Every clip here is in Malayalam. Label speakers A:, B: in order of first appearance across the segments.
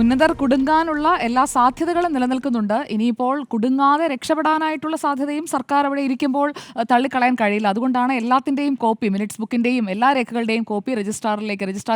A: ഉന്നതർ കുടുങ്ങാനുള്ള എല്ലാ സാധ്യതകളും നിലനിൽക്കുന്നുണ്ട്. ഇനിയിപ്പോൾ കുടുങ്ങാതെ രക്ഷപ്പെടാനായിട്ടുള്ള സാധ്യതയും സർക്കാർ അവിടെ ഇരിക്കുമ്പോൾ തള്ളിക്കളയാൻ കഴിയില്ല. അതുകൊണ്ടാണ് എല്ലാത്തിൻ്റെയും കോപ്പി, മിനിറ്റ്സ് ബുക്കിൻ്റെയും എല്ലാ രേഖകളുടെയും കോപ്പി രജിസ്ട്രാർ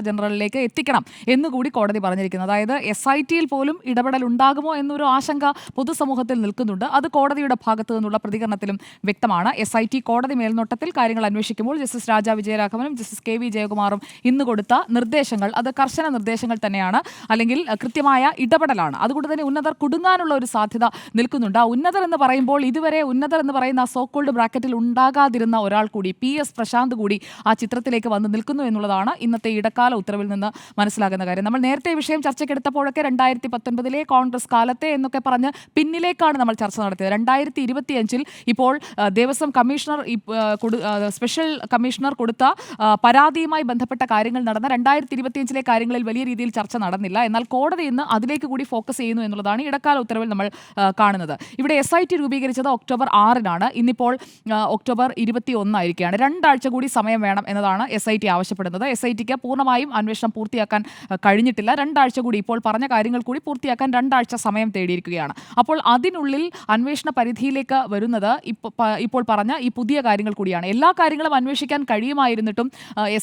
A: ജനറലിലേക്ക് എത്തിക്കണം എന്നുകൂടി കോടതി പറഞ്ഞിരിക്കുന്നത്. അതായത് SIT-യിൽ പോലും ഇടപെടൽ ഉണ്ടാകുമോ എന്നൊരു ആശങ്ക പൊതുസമൂഹത്തിൽ നിൽക്കുന്നുണ്ട്. അത് കോടതിയുടെ ഭാഗത്തു നിന്നുള്ള പ്രതികരണത്തിലും വ്യക്തമാണ്. SIT കോടതി മേൽനോട്ടത്തിൽ കാര്യങ്ങൾ അന്വേഷിക്കുമ്പോൾ ജസ്റ്റിസ് രാജ വിജയരാഘവനും ജസ്റ്റിസ് KV ജയകുമാറും ഇന്ന് കൊടുത്ത നിർദ്ദേശങ്ങൾ അത് കർശന നിർദ്ദേശങ്ങൾ തന്നെയാണ്, അല്ലെങ്കിൽ കൃത്യമായ ഇടപെടലാണ്. അതുകൊണ്ട് തന്നെ ഉന്നതർ കുടുങ്ങാനുള്ള ഒരു സാധ്യത നിൽക്കുന്നുണ്ട്. ആ ഉന്നതർ എന്ന് പറയുമ്പോൾ ഇതുവരെ ഉന്നതർ എന്ന് പറയുന്ന സോക്കോൾഡ് ബ്രാക്കറ്റിൽ ഉണ്ടാകാതിരുന്ന ഒരാൾ കൂടി, PS പ്രശാന്ത് കൂടി ആ ചിത്രത്തിലേക്ക് വന്ന് നിൽക്കുന്നു എന്നുള്ളതാണ് ഇന്നത്തെ ഇടക്കാല ഉത്തരവിൽ നിന്ന് മനസ്സിലാകുന്ന കാര്യം. നമ്മൾ നേരത്തെ വിഷയം ചർച്ചയ്ക്കെടുത്തപ്പോഴൊക്കെ 2019 കോൺഗ്രസ് കാലത്തെ എന്നൊക്കെ പറഞ്ഞ് പിന്നിലേക്കാണ് നമ്മൾ ചർച്ച നടത്തിയത്. 2025 ഇപ്പോൾ ദേവസ്വം കമ്മീഷണർ സ്പെഷ്യൽ കമ്മീഷണർ കൊടുത്ത പരാതിയുമായി ബന്ധപ്പെട്ട കാര്യങ്ങൾ നടന്ന 2025 കാര്യങ്ങളിൽ വലിയ രീതിയിൽ ചർച്ച നടന്നില്ല. എന്നാൽ കോടതി ഇന്ന് അതിലേക്ക് കൂടി ഫോക്കസ് ചെയ്യുന്നു എന്നുള്ളതാണ് ഇടക്കാല ഉത്തരവിൽ നമ്മൾ കാണുന്നത്. ഇവിടെ SIT രൂപീകരിച്ചത് ഒക്ടോബർ 6-നാണ്. ഇന്നിപ്പോൾ ഒക്ടോബർ 21 ആയിരിക്കുകയാണ്. 2 ആഴ്ച കൂടി സമയം വേണം എന്നതാണ് SIT ആവശ്യപ്പെടുന്നത്. SIT-ക്ക് പൂർണ്ണമായും അന്വേഷണം പൂർത്തിയാക്കാൻ കഴിഞ്ഞിട്ടില്ല. 2 ആഴ്ച കൂടി, ഇപ്പോൾ പറഞ്ഞ കാര്യങ്ങൾ കൂടി പൂർത്തിയാക്കാൻ 2 ആഴ്ച സമയം തേടിയിരിക്കുകയാണ്. അപ്പോൾ അതിനുള്ളിൽ അന്വേഷണ പരിധിയിലേക്ക് വരുന്നത് ഇപ്പോൾ പറഞ്ഞ ഈ പുതിയ കാര്യങ്ങൾ കൂടിയാണ്. എല്ലാ കാര്യങ്ങളും അന്വേഷിക്കാൻ കഴിയുമായിരുന്നിട്ടും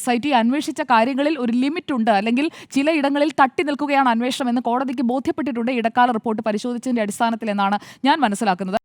A: SIT അന്വേഷിച്ച കാര്യങ്ങളിൽ ഒരു ലിമിറ്റ് ഉണ്ട്, അല്ലെങ്കിൽ ചിലയിടങ്ങളിൽ തട്ടി നിൽക്കുകയാണ് അന്വേഷണം എന്ന് കോടതിക്ക് ബോധ്യപ്പെട്ടിട്ടുണ്ട് ഇടക്കാല റിപ്പോർട്ട് പരിശോധിച്ചതിന്റെ അടിസ്ഥാനത്തിൽ എന്നാണ് ഞാൻ മനസ്സിലാക്കുന്നത്.